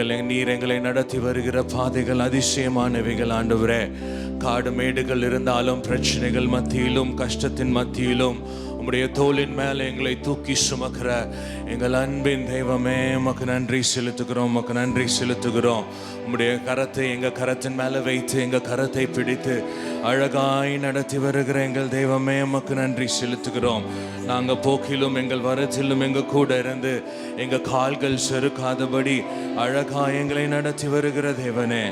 நீர் எங்களை நடத்தி வருகிற பாதைகள் அதிசயமானவைகள் ஆண்டவரே. காடு மேடுகள் இருந்தாலும், பிரச்சனைகள் மத்தியிலும், கஷ்டத்தின் மத்தியிலும் உம்முடைய தோளின் மேலே எங்களை தூக்கி சுமக்கிற எங்கள் அன்பின் தெய்வமே, உமக்கு நன்றி செலுத்துகிறோம், உமக்கு நன்றி செலுத்துகிறோம். உம்முடைய கரத்தை எங்கள் கரத்தின் மேலே வைத்து எங்கள் கரத்தை பிடித்து அழகாய் நடத்தி வருகிற எங்கள் தெய்வமே, உமக்கு நன்றி செலுத்துகிறோம். நாங்கள் போக்கிலும் எங்கள் வரத்திலும் எங்கள் கூட இருந்து எங்கள் கால்கள் செருக்காதபடி அழகாய் எங்களை நடத்தி வருகிற தேவனே,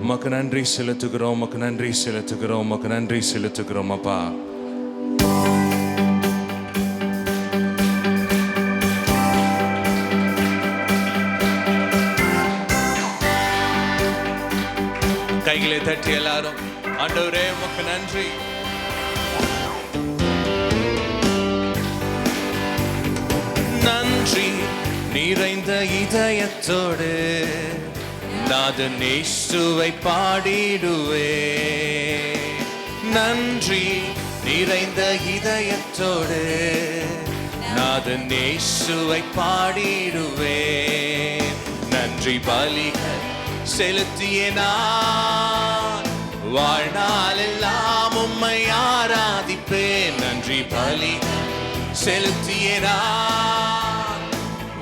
உமக்கு நன்றி செலுத்துகிறோம், உமக்கு நன்றி செலுத்துகிறோம், உமக்கு நன்றி செலுத்துகிறோம் அப்பா. கைகளை தட்டி எல்லாரும் ஆண்டவரே உமக்கு நன்றி. நன்றி நிறைந்த இதயத்தோடு நாதன் இயேசுவை பாடிடுவே. நன்றி நிறைந்த இதயத்தோடு நாதன் இயேசுவை பாடிடுவே. நன்றி பலிகள் செலுத்திய நான் வாழ்நாளெல்லாம் உம்மை ஆராதிப்பேன். நன்றி பலி செலுத்திய நான்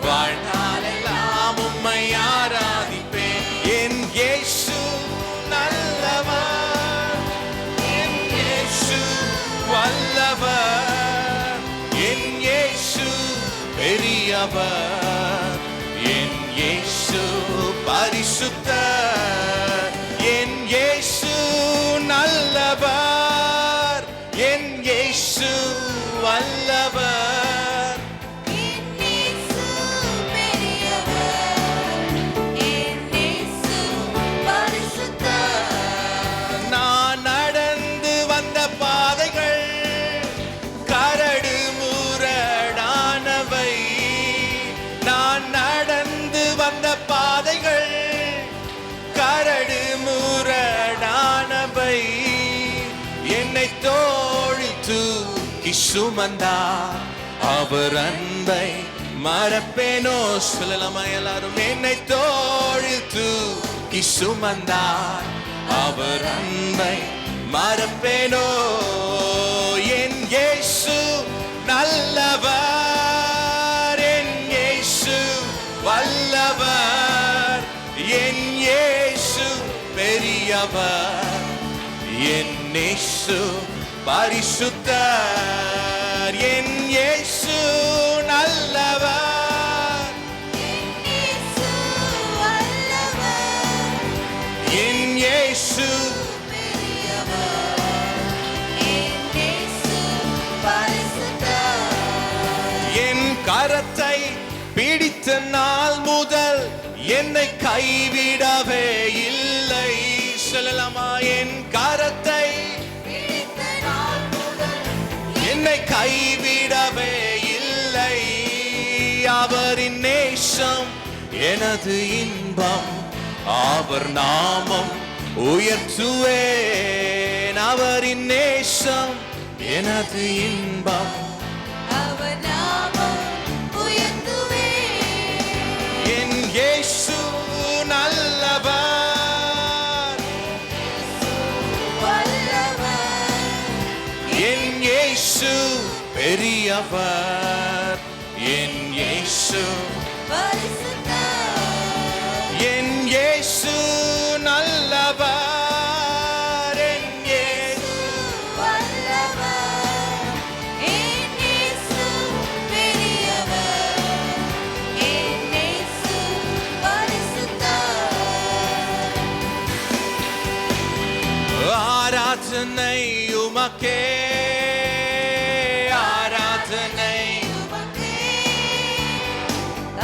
வாழ்நாளெல்லாம் உம்மை ஆராதிப்பேன். என் இயேசு நல்லவர், என் இயேசு வல்லவர், என் இயேசு பெரியவர், என் இயேசு பரிசுத்தர், என் இயேசு நல்லவர், என் இயேசு வல்லவர், என் இயேசு பெரியவர், என் இயேசு பரிசுத்தர். நான் நடந்து வந்த பாதைகள் கரடு முரடானவை, நான் நடந்து வந்த பாதைகள் கரடு முரடானவை. என்னை தோளில் தூக்கி சுமந்தார், அவர் அன்பை மறப்பேனோ? சொல்லலாமா எல்லாரும்? என்னை தோளில் தூக்கி சுமந்தார், அவர் அன்பை மறப்பேனோ? என் இயேசு நல்லவர், என் இயேசு வல்லவர், என் இயேசு பெரியவர், என் இயேசு பரிசுத்தர், என் இயேசு நல்லவர், என் இயேசு வல்லவர், என் இயேசு பெரியவர், என் இயேசு பரிசுத்தர். என் கரத்தை பிடித்த நாள் முதல் என்னை கைவிடவே இல்லை. சொல்லலாமா? என் கரத்தை பிடித்த நாள் முதல் என்னை கைவிடவே இல்லை. அவரின் நேசம் எனது இன்பம், அவர் நாமம் உயர்த்துவேன். அவரின் நேசம் எனது இன்பம், அவர் நாமம் உயர்த்துவேன். என் இயேசு நல்லவர், வல்லவர், என் இயேசு பெரியவர், என் இயேசு பரிசுத்தர். என் இயேசு நல்லவர், என் இயேசு வல்லவர், என் இயேசு பெரியவர், என் இயேசு பரிசுத்தர். ஆராதனை உமக்கே, ஆராதனை உமக்கே,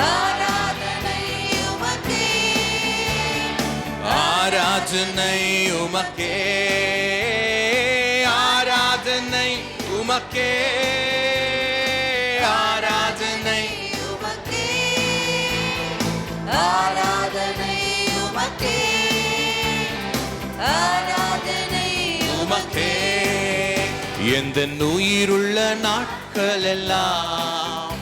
ஆராதனை உமக்கே, ஆராதனை உமக்கே, ஆராதனை உமக்கே, ஆராதனை உமக்கே, ஆராதனை உமக்கே, ஆராதனை உமக்கே. எந்த உயிருள்ள நாட்கள் எல்லாம்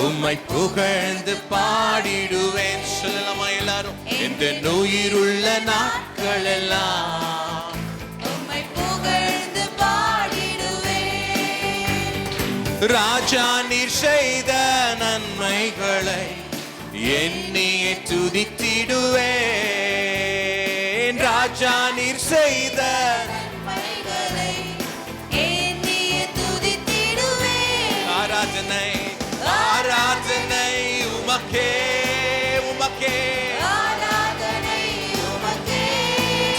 உம்மை புகழ்ந்து பாடிடுவேன். சொல்லலாமா எல்லாரும்? இந்த உயிருள்ள நாட்கள் எல்லாம் உம்மை புகழ்ந்து பாடிடுவேன். ராஜா நீர் செய்த நன்மைகளை எண்ணியே துதித்திடுவேன். ராஜா நீர் செய்த நன்மைகளை எண்ணியே துதித்திடுவேன். ஆராதனை ஆராதனை உமக்கே உமக்கே ஆராதனை உமக்கே.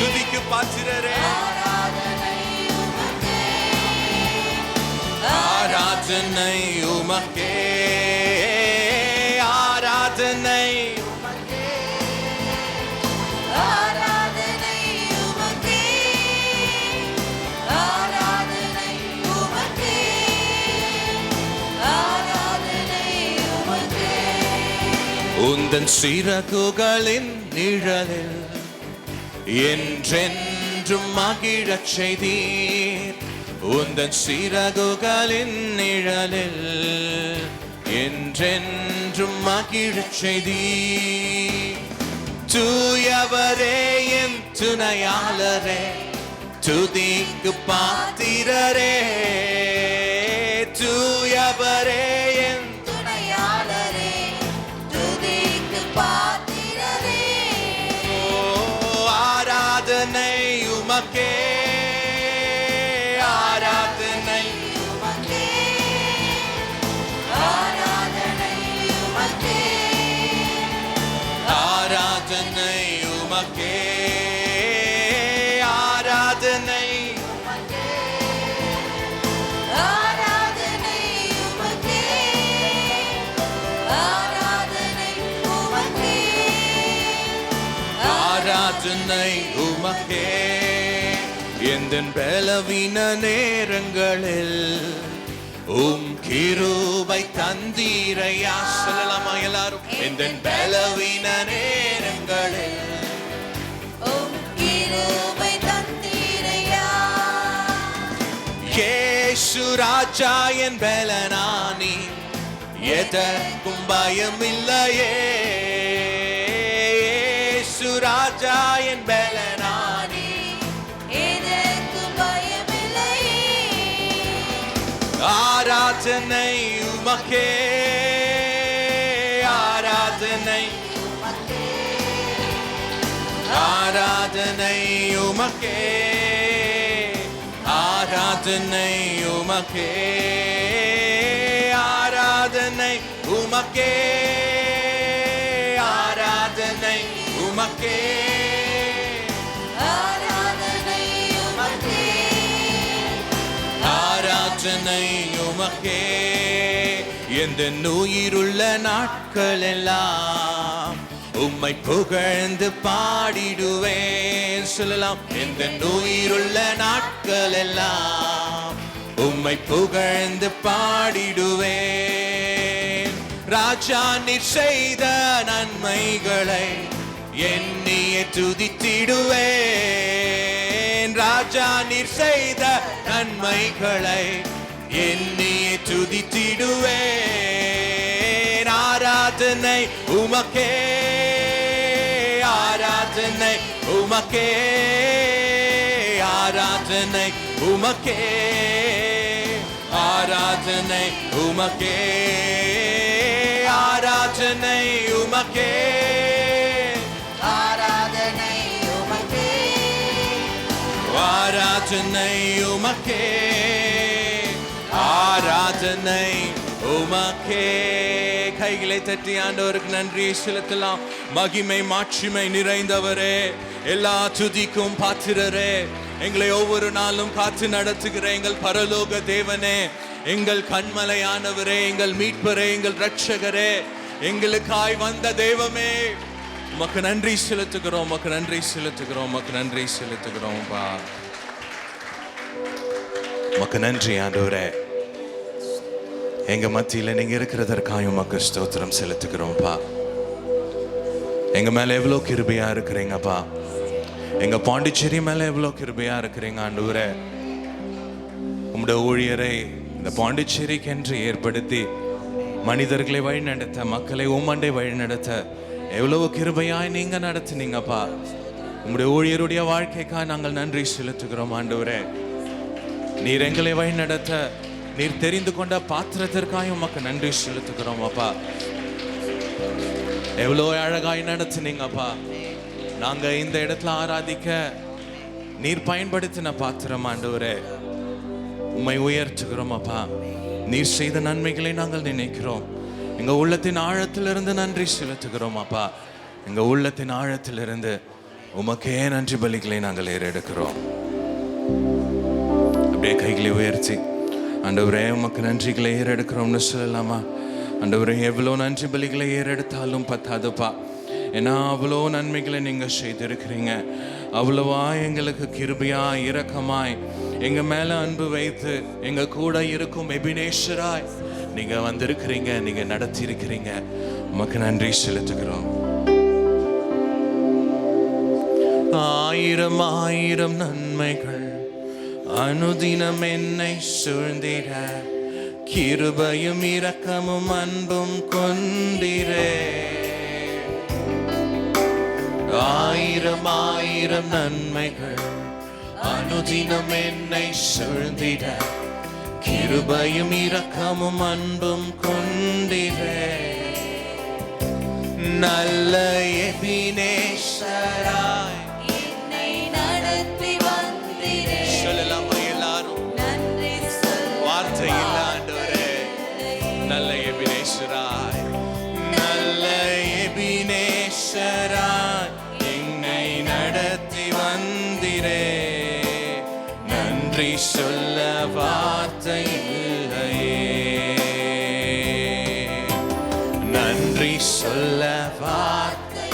துதிக்கு பாத்திரரே ஆராதனை உமக்கே. ஆராதனை உமக்கே ஆராதனை ஆராதனை உமக்கே. ஆராதனை உமக்கே. ஆராதனை உமக்கே. உந்தன் சிறகுகளின் நிழலில் என்றென்றும் மகிழச் செய்தீர். உந்தன் சிறகுகளின் நிழலில் என்றென்றும் மகிழச் செய்தீர். தூயவரே என் துணையாளரே துதிக்கு பாத்திரரே. தூயவரே என் துணையாளரே துதிக்கு பாத்திரரே. ஆராதனை உமக்கே ஆராதனை உமக்கே. ஆராதனை உமக்கே. ஆராதனை உமக்கே ஆராதனை உமக்கே. ஆராதனை உமக்கே. ஆராதனை உமக்கே. ஆராதனை உமக்கே. எந்தன் பலவீன நேரங்களில் கிருபை தந்தீரையா. சொல்லலாமா எல்லாரும்? எந்தன் பலவீன நேரங்களில் உம் கிருபை தந்தீரையா. இயேசு ராஜா என் பலனானி எதற்கும் பயமில்லையே. இயேசு ராஜா என் பலனானி எனக்கு பயமில்லையே. ஆராதனை உமக்கே ஆராதனை உமக்கே. ஆராதனை உமக்கே ஆராதனை உமக்கே ஆராதனை உமக்கே ஆராதனை உமக்கே ஆராதனை உமக்கே. ஆராதனை உமக்கே. எந்த உயிருள்ள நாட்கள் எல்லாம் உம்மை புகழ்ந்து பாடிடுவேன். சொல்லலாம். எந்த உயிருள்ள நாட்கள் எல்லாம் உம்மை புகழ்ந்து பாடிடுவேன். ராஜா நீர் செய்த நன்மைகளை எண்ணியே துதித்திடுவேன். ராஜா நீர் செய்த நன்மைகளை எண்ணியே துதித்திடுவேன். ஆராதனை உமக்கே ஆராதனை உமக்கே ஆராதனை உமக்கே ஆராதனை உமக்கே ஆராதனை உமக்கே ஆராதனை உமக்கே. ஆராதனை உமக்கே ஆராதனை உமக்கே. கைகளை தட்டி ஆண்டவருக்கு நன்றி செலுத்தலாம். மகிமை மாட்சிமை நிறைந்தவரே, எல்லா துதிக்கும் பாத்திரரே, எங்களை ஒவ்வொரு நாளும் காத்து நடத்துகிற எங்கள் பரலோக தேவனே, எங்கள் கண்மலையானவரே, எங்கள் மீட்பரே, எங்கள் ரட்சகரே, எங்களுக்காய் வந்த தெய்வமே, உமக்கு நன்றி செலுத்துகிறோம், உமக்கு நன்றி செலுத்துகிறோம், உமக்கு நன்றி செலுத்துகிறோம். பா உமக்கு நன்றி ஆண்டவரே. எங்க மத்தியில நீங்க இருக்கிறதற்காக உமக்கு ஸ்தோத்திரம் செலுத்துகிறோம்ப்பா. எங்க மேல எவ்வளவு கிருபையா இருக்கிறீங்கப்பா. எங்க பாண்டிச்சேரி மேல எவ்வளவு கிருபையா இருக்கிறீங்க ஆண்டவரே. உம்முடைய ஊழியரை இந்த பாண்டிச்சேரிக்கென்று ஏற்படுத்தி மனிதர்களை வழிநடத்த, மக்களை உம்மண்டை வழிநடத்த எவ்வளவு கிருபையாய் நீங்க நடத்தினீங்கப்பா. உங்களுடைய ஊழியருடைய வாழ்க்கைக்காக நாங்கள் நன்றி செலுத்துகிறோம் ஆண்டவரே. நீர் எங்களை வழி நடத்த நீர் தெரிந்து கொண்ட பாத்திரத்திற்காக உமக்கு நன்றி செலுத்துகிறோம் அப்பா. எவ்வளோ அழகாய் நடத்தினீங்கப்பா. நாங்க இந்த இடத்துல ஆராதிக்க நீர் பயன்படுத்தின பாத்திரம் ஆண்டவரே. உம்மை உயர்த்துகிறோம் அப்பா. நீர் செய்த நன்மைகளை நாங்கள் நினைக்கிறோம். எங்க உள்ளத்தின் ஆழத்திலிருந்து நன்றி செலுத்துகிறோம் அப்பா. எங்க உள்ளத்தின் ஆழத்திலிருந்து உமக்கே நன்றி பலிகளை நாங்கள் ஏறெடுக்கிறோம். அப்படியே கைகளை உயர்த்தி ஆண்டவரே உமக்கு நன்றிகளை ஏறெடுக்கிறோம்னு சொல்லலாமா? ஆண்டவரே எவ்வளோ நன்றி பலிகளை ஏறெடுத்தாலும் பத்தாதுப்பா. ஏன்னா அவ்வளோ நன்மைகளை நீங்கள் செய்திருக்கிறீங்க. அவ்வளவா எங்களுக்கு கிருபையாய் இரக்கமாய் எங்கள் மேலே அன்பு வைத்து எங்கள் கூட இருக்கும் எபினேஷராய் நீங்கள் வந்திருக்கிறீங்க, நீங்கள் நடத்தியிருக்கிறீங்க. உமக்கு நன்றி செலுத்துகிறோம். ஆயிரம் ஆயிரம் நன்மைகள் அனுதினம் என்னை சூழ்ந்திட, கிருபையும் இரக்கமும் அன்பும் கொண்டிரே. ஆயிரம் ஆயிரம் நன்மைகள் அனுதினம் என்னை சூழ்ந்திட, கிருபையும் இரக்கமும் அன்பும் கொண்டிரே. நல்ல எபினேஷராய் என்னை நடத்தி வந்தீரே. சொல்லலாமா எல்லாரும்? நன்றி சொல்ல வார்த்தை இல்ல ஆண்டவரே. நல்ல எபினேஷராய், நல்ல எபினேஷராய் என்னை நடத்தி வந்தீரே. நன்றி சொல்ல வார்த்தை இல்லையே. நன்றி சொல்ல வார்த்தை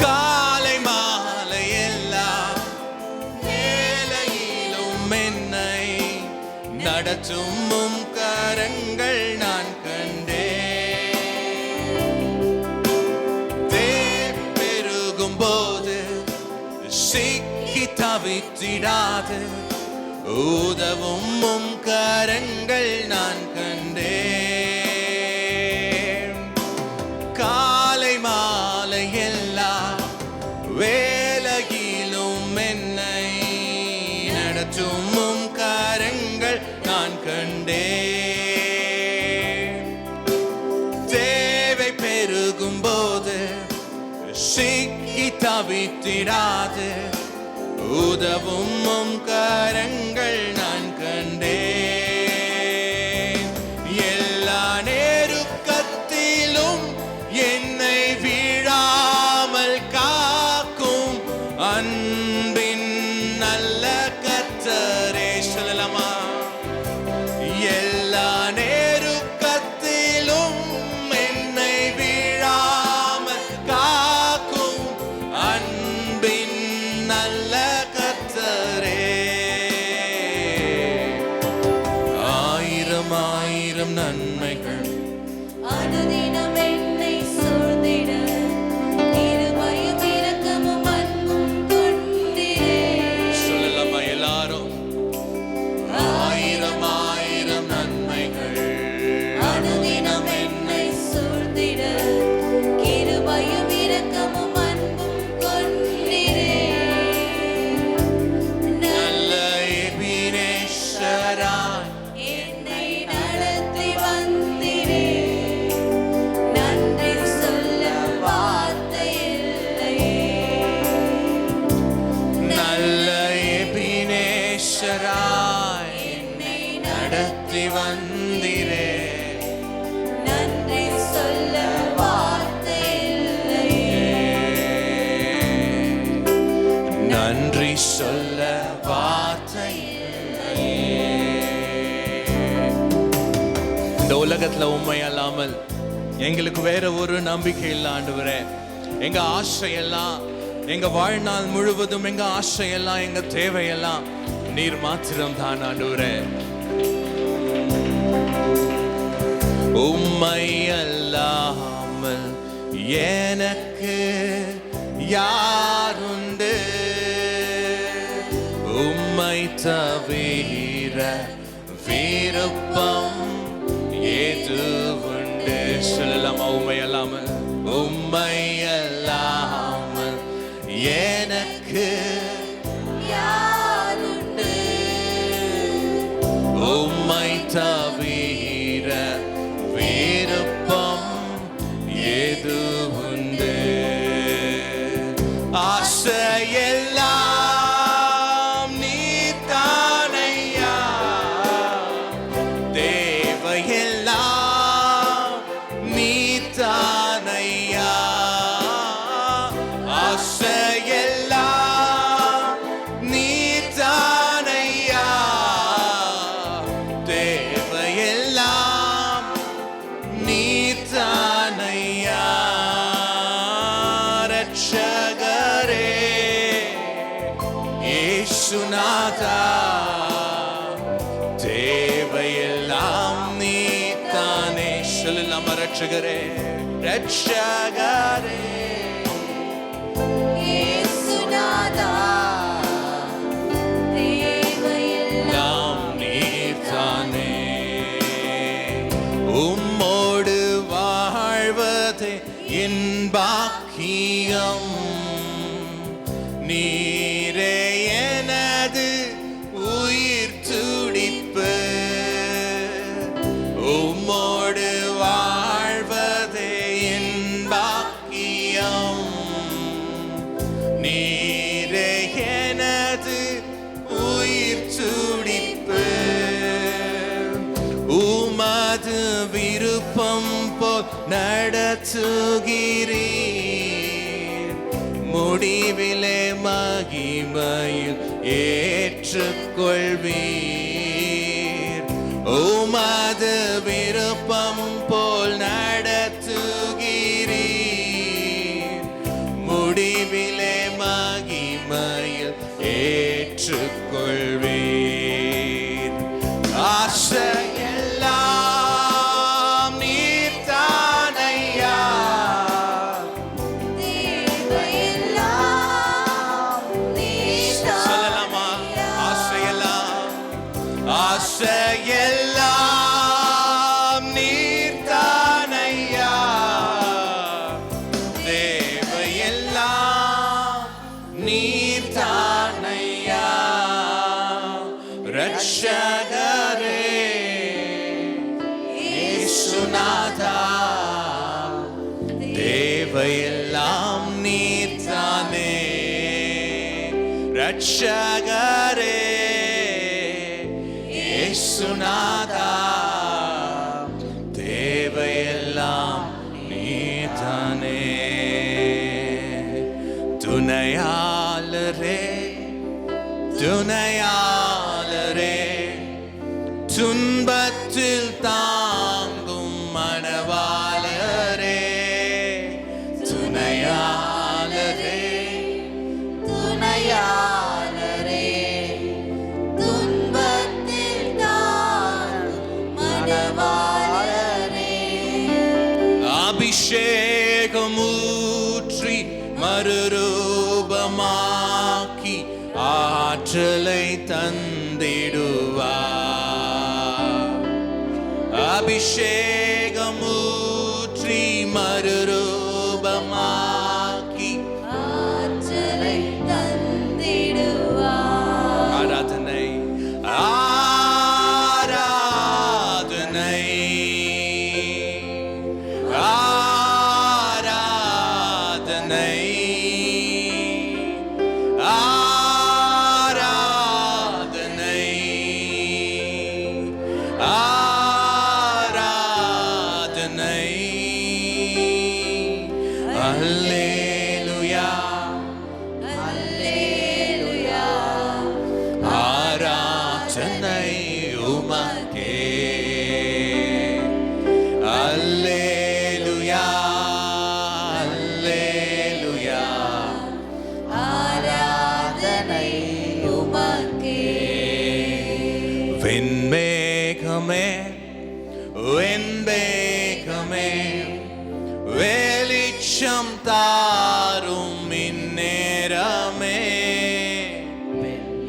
காலை மாலை எல்லாம் வேலையிலும் என்னை நடத்தும் கரங்கள் நான் கண்டேன். தேவை பெருகும் போது சிக்கி தவித்திடாது உதவும் கரங்கள் நான் கண்டேன். காலை மாலை எல்லா வேலையிலும் என்னை நடத்தும் கரங்கள் நான் கண்டேன். தேவை பெருகும் போது சிக்கி தவித்திடாது உதவும் கரங்கள் நான் கண்டேன். எல்லா நேருக்கத்திலும் என்னை வீழாமல் காக்கும் அன்பின் நல்ல கர்த்தரே. சொல்லலாமா? எல்லா நேருக்கத்திலும் என்னை வீழாமல் காக்கும் அன்பின் நல்ல கர்த்தரே. ஆயிரம் ஆயிரம் நன்மைகள் அனுதினம் என்னை சூழ்ந்திட, கிருபையும் இரக்கமும் அன்பும் கொண்டிரே. சொல்லலாமா எல்லாரும்? ஆயிரம் ஆயிரம் நன்மைகள் அனுதினம் என்னை சூழ்ந்திட, கிருபையும் இரக்கமும் அன்பும் கொண்டிரே. நல்ல எபினேஷராய் என்னை நடத்தி வந்தீரே. நன்றி சொல்ல வார்த்தை இல்லையே. நல்ல எபினேஷராய் என்னை நடத்தி வந்தீரே. நன்றி சொல்ல வார்த்தை இல்லையே. நன்றி சொல்ல வார்த்தை இல்லையே. இந்த உலகத்துல உண்மை அல்லாமல் எங்களுக்கு வேற ஒரு நம்பிக்கை இல்லை ஆண்டவரே. எங்க ஆசையெல்லாம், எங்க வாழ்நாள் முழுவதும் எங்க ஆசையெல்லாம், எங்க தேவையெல்லாம் நீர் மாத்திரம் தான் ஆண்டவரே. உம்மை அல்லாமல் எனக்கு யாருண்டு? உம்மை தவிர விருப்பம் ஏது உண்டு? உம்மை அல்லாமல் எனக்கு யாருண்டு? உம்மை தவிர விருப்பம் ஏது உண்டு? ஆசையெல்லாம் நீர்தானையா, தேவையெல்லாம் நீர்தானையா. ஆசையெல்லாம் நீர்தானையா, தேவையெல்லாம் நீர்தானையா. ரட்சகரே இயேசுநாதா, தேவையெல்லாம் நீர்தானே. சொல்லலாமா? ரட்சகரே, ரட்சகரே இயேசுநாதா, தேவையெல்லாம் எல்லாம் நீர்தானே. உம்மோடு வாழ்வதே என் பாக்கியம். நீரே எனது உயிர் துடிப்பு. உம்மோடு வாழ்வதே என் பாக்கியம். நீரே எனது உயிர் துடிப்பு. உமது விருப்பம் போல் நடத்துகிறீர். முடிவிலே மகிமையில் ஏற்றுக்கொள்வீர். உமது விருப்பம் போல் நடத்துகிறீர். முடிவிலே மகிமையில் ஏற்றுக்கொள்வீர். ஆசையெல்லாம் நீர்தானையா, தேவையெல்லாம் சொல்லலாமா? ஆசையெல்லாம், ஆசையெல்லாம் நீர்தானையா, தேவையெல்லாம் நீர்தானையா. ரட்சகரே இயேசுநாதா, தேவையெல்லாம் நீர்தானே. ரட்சகரே இயேசுநாதா, தேவையெல்லாம் நீர்தானே. துணையாளரே, துணையாளரே, துன்பத்தில் தாங்கும் மணவாளரே. துணையாளரே, துணையாளரே, துன்பத்தில் தாங்கும் மணவாளரே. அபிஷேகமூற்றி மறுரூபமாக்கி ஆற்றலை தந்திடுவார். அபிஷேகமூற்றி மறுரூபமாக்கி ஆற்றலை தந்திடுவார். ஆராதனை, ஆராதனை, ஆராதனை, ஆராதனை, ஆராதனை. அல்லேலூயா, அல்லேலூயா, ஆராதனை உமக்கே. அல்லேலூயா, அல்லேலூயா, ஆராதனை உமக்கே. வெண்மேகமே, வெண்மேகமே, வெளிச்சம் தாரும் இந்நேரமே.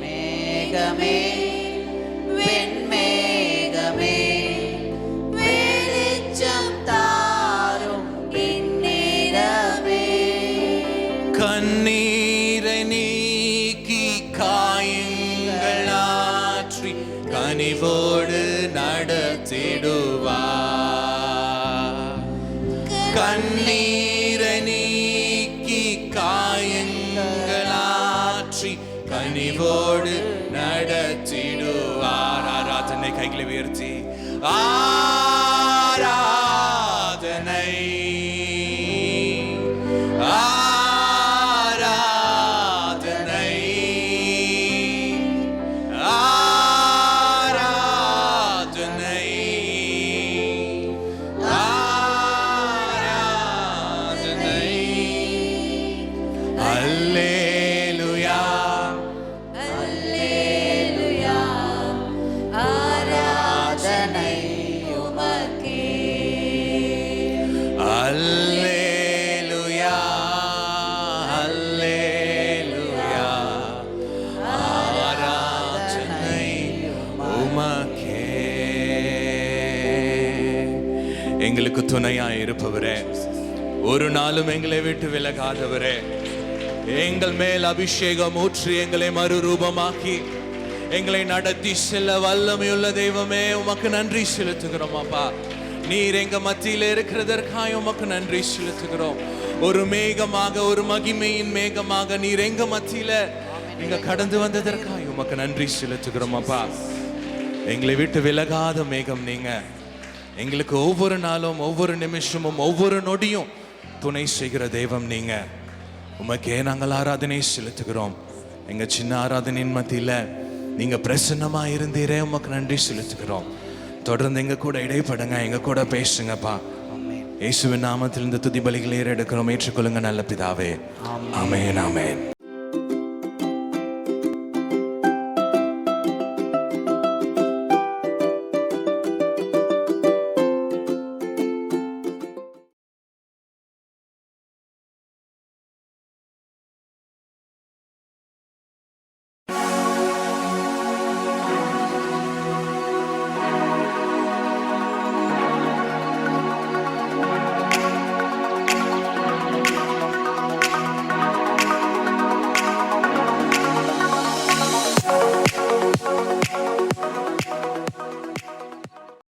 மேகமே, வெண்மேகமே, வெளிச்சம் தாரும் இந்நேரமே. கண்ணீரை நீக்கி காயங்கள் ஆற்றி கனிவோடு நடத்திடுவார். கண்ணீரை நீக்கி காயங்கள் ஆற்றி கனிவோடு நடத்திடுவார். ஆராதனை கைகளை உயர்த்தி ஆராதனை ஆராதனை ஆராதனை ஆராதனை. அல்லேலூயா அல்லேலூயா ஆராதனை உமக்கே. அல்லேலூயா அல்லேலூயா ஆராதனை உமக்கே. எங்களுக்கு துணையாய் இருப்பவரே, ஒரு நாளும் எங்களை விட்டு விலகாதவரே, எங்கள் மேல் அபிஷேகம் ஊற்றி எங்களை மறுரூபமாக்கி எங்களை நடத்தி செல்ல வல்லமையுள்ள தெய்வமே, உமக்கு நன்றி செலுத்துகிறோம். அப்பா, நீர் எங்க மத்தியில் இருக்கிறதற்காக உமக்கு நன்றி செலுத்துகிறோம். ஒரு மேகமாக, ஒரு மகிமையின் மேகமாக நீர் எங்க மத்தியில நீங்க கடந்து வந்ததற்காக உமக்கு நன்றி செலுத்துகிறோம். அப்பா, எங்களை விட்டு விலகாத மேகம் நீங்க. எங்களுக்கு ஒவ்வொரு நாளும், ஒவ்வொரு நிமிஷமும், ஒவ்வொரு நொடியும் துணை செய்கிற தெய்வம் நீங்க. உமக்கே நாங்கள் ஆராதனை செலுத்துகிறோம். எங்க சின்ன ஆராதனையின் மத்தியில நீங்க பிரசன்னமா இருந்தீரே, உமக்கு நன்றி செலுத்துகிறோம். தொடர்ந்து எங்க கூட இடைப்படுங்க, எங்க கூட பேசுங்கப்பா. இயேசுவின் நாமத்தில் இந்த துதி பலிகளை எடுக்கிறோம். ஏற்றுக்கொள்ளுங்க நல்ல பிதாவே. ஆமென் ஆமென்.